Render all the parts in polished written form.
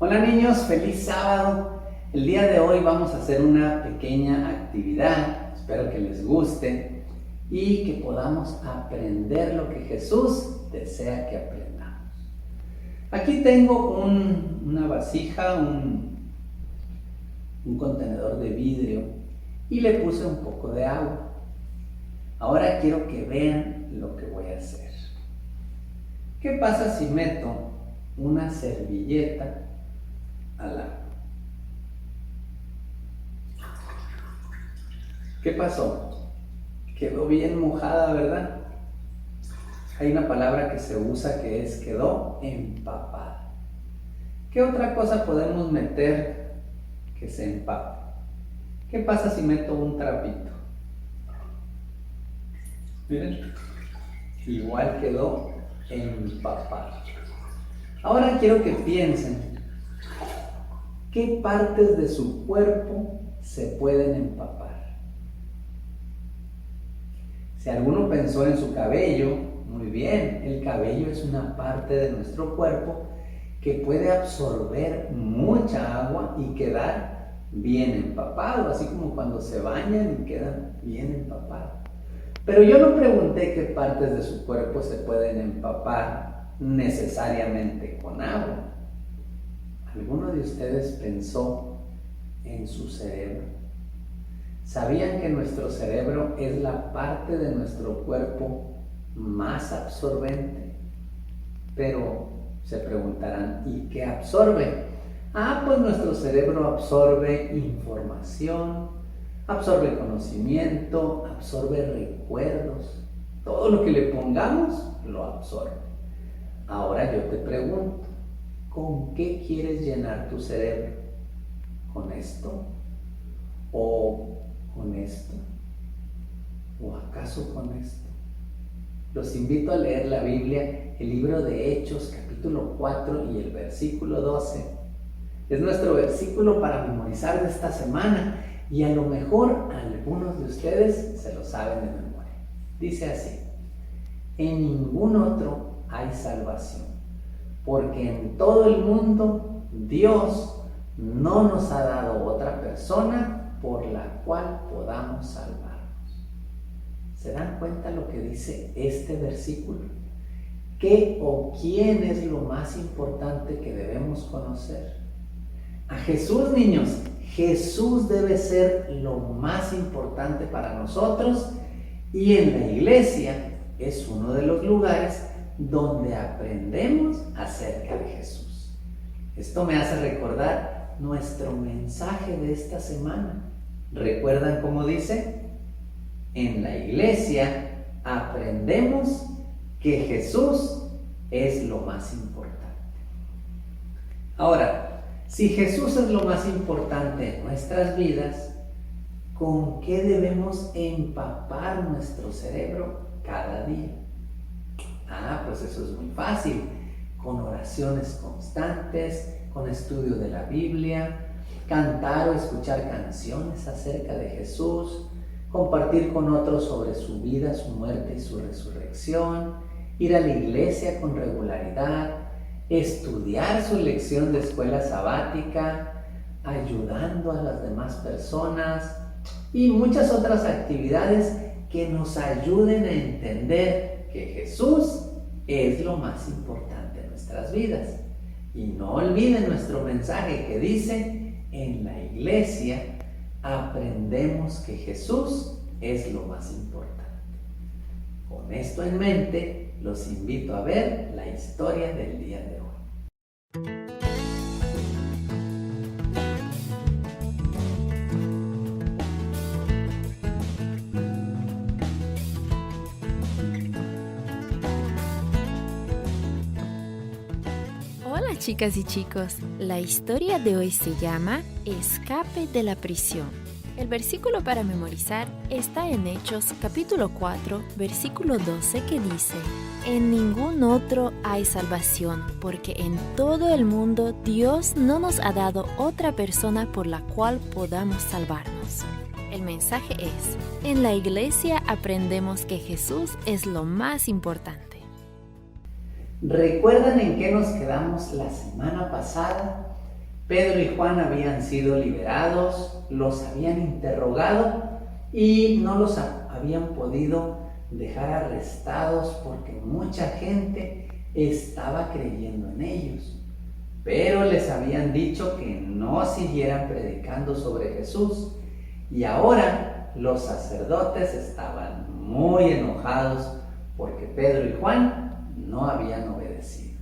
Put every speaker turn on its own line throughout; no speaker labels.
Hola niños, feliz sábado. El día de hoy vamos a hacer una pequeña actividad, espero que les guste y que podamos aprender lo que Jesús desea que aprendamos. Aquí tengo una vasija, un contenedor de vidrio y le puse un poco de agua. Ahora quiero que vean lo que voy a hacer. ¿Qué pasa si meto una servilleta al agua? ¿Qué pasó? Quedó bien mojada, ¿verdad? Hay una palabra que se usa que es quedó empapada. ¿Qué otra cosa podemos meter que se empape? ¿Qué pasa si meto un trapito? Miren, igual quedó empapado. Ahora quiero que piensen, ¿qué partes de su cuerpo se pueden empapar? Si alguno pensó en su cabello, muy bien, el cabello es una parte de nuestro cuerpo que puede absorber mucha agua y quedar bien empapado, así como cuando se bañan y quedan bien empapados. Pero yo no pregunté qué partes de su cuerpo se pueden empapar necesariamente con agua. ¿Alguno de ustedes pensó en su cerebro? ¿Sabían que nuestro cerebro es la parte de nuestro cuerpo más absorbente? Pero se preguntarán, ¿y qué absorbe? Pues nuestro cerebro absorbe información, absorbe conocimiento, absorbe recuerdos. Todo lo que le pongamos lo absorbe. Ahora yo te pregunto, ¿con qué quieres llenar tu cerebro? ¿Con esto? ¿O con esto? ¿O acaso con esto? Los invito a leer la Biblia, el libro de Hechos, capítulo 4 y el versículo 12. Es nuestro versículo para memorizar de esta semana y a lo mejor algunos de ustedes se lo saben de memoria. Dice así: en ningún otro hay salvación, porque en todo el mundo Dios no nos ha dado otra persona por la cual podamos salvarnos. ¿Se dan cuenta lo que dice este versículo? ¿Qué o quién es lo más importante que debemos conocer? A Jesús, niños. Jesús debe ser lo más importante para nosotros y en la iglesia es uno de los lugares donde aprendemos acerca de Jesús. Esto me hace recordar nuestro mensaje de esta semana. ¿Recuerdan cómo dice? En la iglesia aprendemos que Jesús es lo más importante. Ahora, si Jesús es lo más importante en nuestras vidas, ¿con qué debemos empapar nuestro cerebro cada día? Pues eso es muy fácil. Con oraciones constantes, con estudio de la Biblia, cantar o escuchar canciones acerca de Jesús, compartir con otros sobre su vida, su muerte y su resurrección, ir a la iglesia con regularidad, estudiar su lección de escuela sabática, ayudando a las demás personas y muchas otras actividades que nos ayuden a entender que Jesús es lo más importante en nuestras vidas. Y no olviden nuestro mensaje que dice: en la iglesia aprendemos que Jesús es lo más importante. Con esto en mente, los invito a ver la historia del día de hoy.
Hola chicas y chicos, la historia de hoy se llama Escape de la prisión. El versículo para memorizar está en Hechos capítulo 4, versículo 12 que dice: en ningún otro hay salvación, porque en todo el mundo Dios no nos ha dado otra persona por la cual podamos salvarnos. El mensaje es: en la iglesia aprendemos que Jesús es lo más importante.
¿Recuerdan en qué nos quedamos la semana pasada? Pedro y Juan habían sido liberados, los habían interrogado y no los habían podido dejar arrestados porque mucha gente estaba creyendo en ellos. Pero les habían dicho que no siguieran predicando sobre Jesús. Y ahora los sacerdotes estaban muy enojados porque Pedro y Juan no habían obedecido.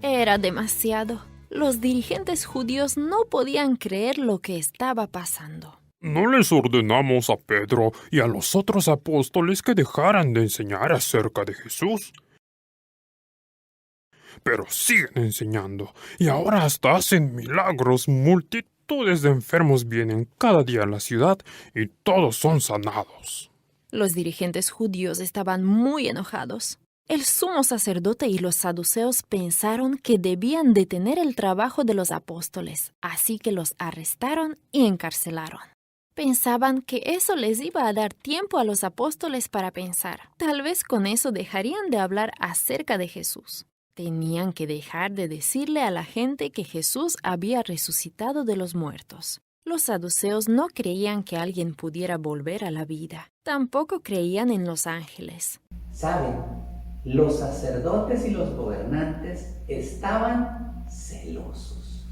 Era demasiado. Los dirigentes judíos no podían creer lo que estaba pasando.
¿No les ordenamos a Pedro y a los otros apóstoles que dejaran de enseñar acerca de Jesús? Pero siguen enseñando, y ahora hasta hacen milagros. Multitudes de enfermos vienen cada día a la ciudad y todos son sanados.
Los dirigentes judíos estaban muy enojados. El sumo sacerdote y los saduceos pensaron que debían detener el trabajo de los apóstoles, así que los arrestaron y encarcelaron. Pensaban que eso les iba a dar tiempo a los apóstoles para pensar. Tal vez con eso dejarían de hablar acerca de Jesús. Tenían que dejar de decirle a la gente que Jesús había resucitado de los muertos. Los saduceos no creían que alguien pudiera volver a la vida. Tampoco creían en los ángeles.
¿Saben? Los sacerdotes y los gobernantes estaban celosos.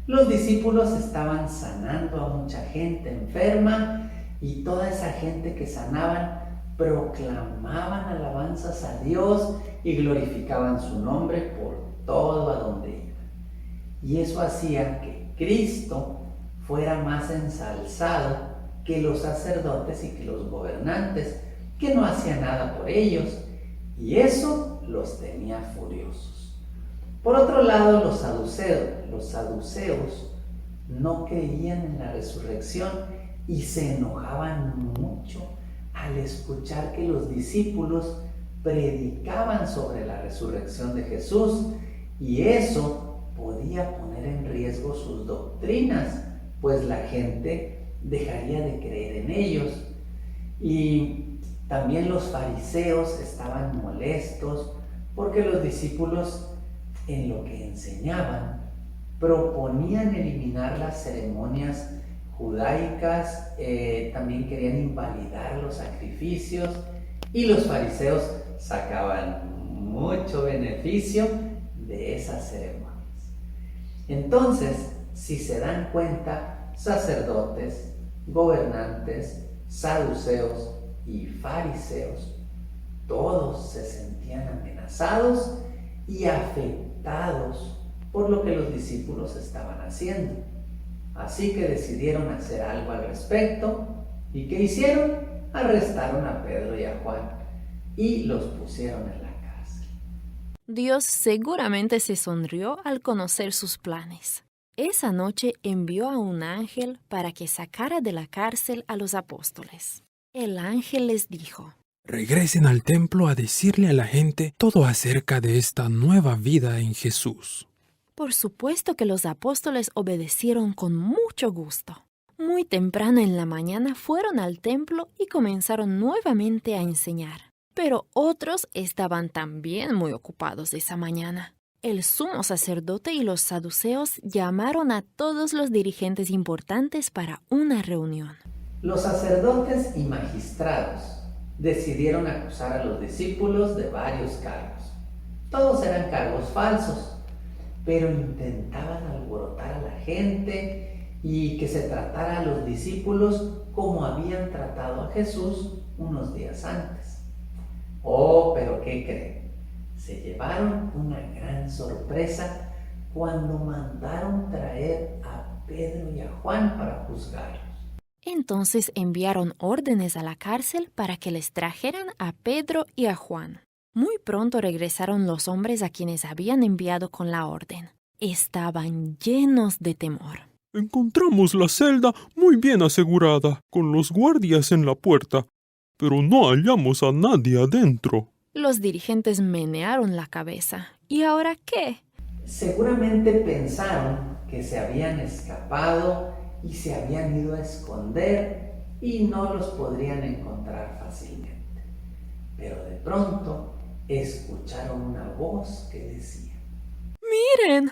Los discípulos estaban sanando a mucha gente enferma y toda esa gente que sanaban proclamaban alabanzas a Dios y glorificaban su nombre por todo a donde iban. Y eso hacía que Cristo fuera más ensalzado que los sacerdotes y que los gobernantes, que no hacían nada por ellos, y eso los tenía furiosos. Por otro lado, los saduceos no creían en la resurrección y se enojaban mucho al escuchar que los discípulos predicaban sobre la resurrección de Jesús, y eso podía poner en riesgo sus doctrinas, pues la gente dejaría de creer en ellos. Y también los fariseos estaban molestos porque los discípulos, en lo que enseñaban, proponían eliminar las ceremonias judaicas, también querían invalidar los sacrificios, y los fariseos sacaban mucho beneficio de esas ceremonias. Entonces, si se dan cuenta, sacerdotes, gobernantes, saduceos y fariseos, todos se sentían amenazados y afectados por lo que los discípulos estaban haciendo. Así que decidieron hacer algo al respecto. ¿Y qué hicieron? Arrestaron a Pedro y a Juan y los pusieron en la cárcel.
Dios seguramente se sonrió al conocer sus planes. Esa noche envió a un ángel para que sacara de la cárcel a los apóstoles. El ángel les dijo:
Regresen al templo a decirle a la gente todo acerca de esta nueva vida en Jesús.
Por supuesto que los apóstoles obedecieron con mucho gusto. Muy temprano en la mañana fueron al templo y comenzaron nuevamente a enseñar. Pero otros estaban también muy ocupados esa mañana. El sumo sacerdote y los saduceos llamaron a todos los dirigentes importantes para una reunión.
Los sacerdotes y magistrados decidieron acusar a los discípulos de varios cargos. Todos eran cargos falsos, pero intentaban alborotar a la gente y que se tratara a los discípulos como habían tratado a Jesús unos días antes. Oh, pero ¿qué creen? Se llevaron una gran sorpresa cuando mandaron traer a Pedro y a Juan para juzgarlos.
Entonces enviaron órdenes a la cárcel para que les trajeran a Pedro y a Juan. Muy pronto regresaron los hombres a quienes habían enviado con la orden. Estaban llenos de temor.
Encontramos la celda muy bien asegurada, con los guardias en la puerta, pero no hallamos a nadie adentro.
Los dirigentes menearon la cabeza. ¿Y ahora qué?
Seguramente pensaron que se habían escapado y se habían ido a esconder y no los podrían encontrar fácilmente. Pero de pronto escucharon una voz que decía:
Miren,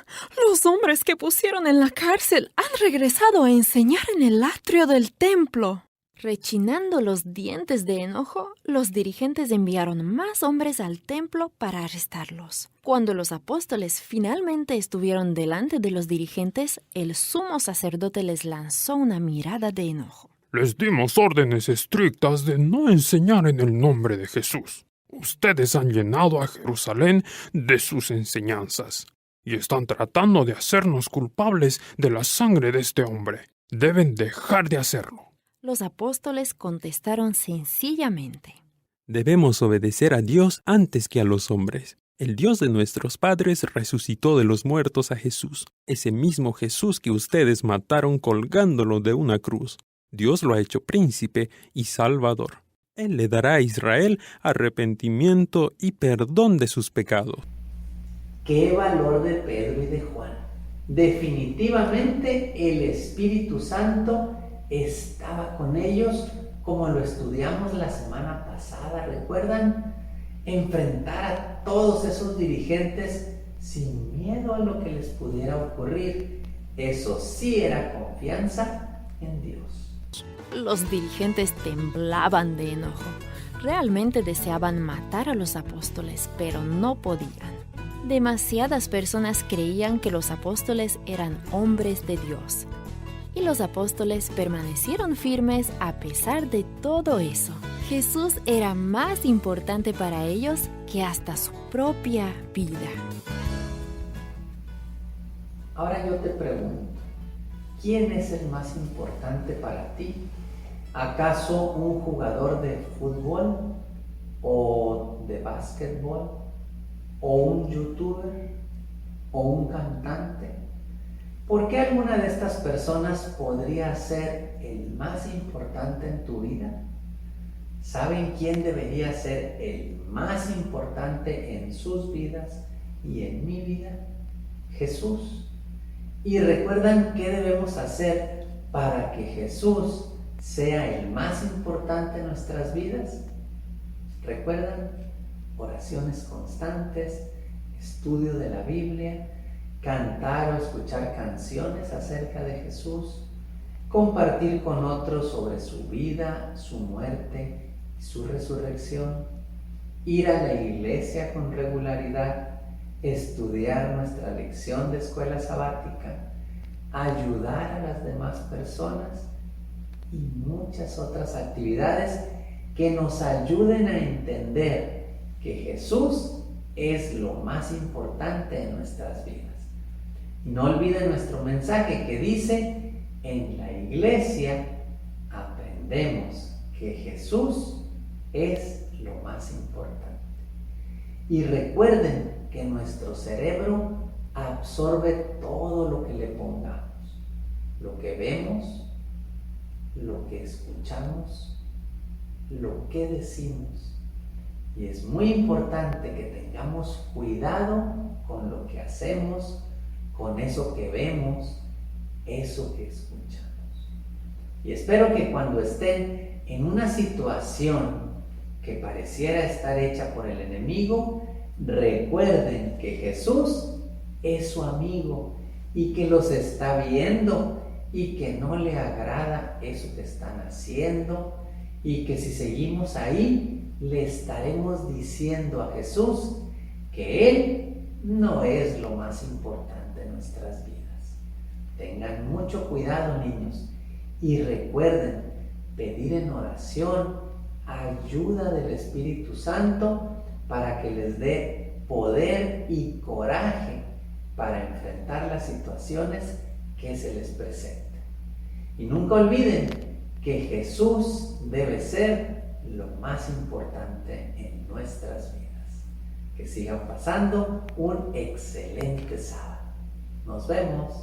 los hombres que pusieron en la cárcel han regresado a enseñar en el atrio del templo. Rechinando los dientes de enojo, los dirigentes enviaron más hombres al templo para arrestarlos. Cuando los apóstoles finalmente estuvieron delante de los dirigentes, el sumo sacerdote les lanzó una mirada de enojo.
Les dimos órdenes estrictas de no enseñar en el nombre de Jesús. Ustedes han llenado a Jerusalén de sus enseñanzas y están tratando de hacernos culpables de la sangre de este hombre. Deben dejar de hacerlo.
Los apóstoles contestaron sencillamente:
Debemos obedecer a Dios antes que a los hombres. El Dios de nuestros padres resucitó de los muertos a Jesús, ese mismo Jesús que ustedes mataron colgándolo de una cruz. Dios lo ha hecho príncipe y salvador. Él le dará a Israel arrepentimiento y perdón de sus pecados.
¡Qué valor de Pedro y de Juan! Definitivamente el Espíritu Santo estaba con ellos, como lo estudiamos la semana pasada, ¿recuerdan? Enfrentar a todos esos dirigentes sin miedo a lo que les pudiera ocurrir. Eso sí era confianza en Dios.
Los dirigentes temblaban de enojo. Realmente deseaban matar a los apóstoles, pero no podían. Demasiadas personas creían que los apóstoles eran hombres de Dios. Y los apóstoles permanecieron firmes a pesar de todo eso. Jesús era más importante para ellos que hasta su propia vida.
Ahora yo te pregunto, ¿quién es el más importante para ti? ¿Acaso un jugador de fútbol o de básquetbol o un youtuber o un cantante? ¿Por qué alguna de estas personas podría ser el más importante en tu vida? ¿Saben quién debería ser el más importante en sus vidas y en mi vida? Jesús. ¿Y recuerdan qué debemos hacer para que Jesús sea el más importante en nuestras vidas? ¿Recuerdan? Oraciones constantes, estudio de la Biblia, cantar o escuchar canciones acerca de Jesús, compartir con otros sobre su vida, su muerte y su resurrección, ir a la iglesia con regularidad, estudiar nuestra lección de escuela sabática, ayudar a las demás personas y muchas otras actividades que nos ayuden a entender que Jesús es lo más importante en nuestras vidas. Y no olviden nuestro mensaje que dice: en la iglesia aprendemos que Jesús es lo más importante. Y recuerden que nuestro cerebro absorbe todo lo que le pongamos, lo que vemos, lo que escuchamos, lo que decimos. Y es muy importante que tengamos cuidado con lo que hacemos, con eso que vemos, eso que escuchamos. Y espero que cuando estén en una situación que pareciera estar hecha por el enemigo, recuerden que Jesús es su amigo y que los está viendo y que no le agrada eso que están haciendo, y que si seguimos ahí le estaremos diciendo a Jesús que Él no es lo más importante en nuestras vidas. Tengan mucho cuidado, niños, y recuerden pedir en oración ayuda del Espíritu Santo para que les dé poder y coraje para enfrentar las situaciones que se les presenten. Y nunca olviden que Jesús debe ser lo más importante en nuestras vidas. Que sigan pasando un excelente sábado. Nos vemos.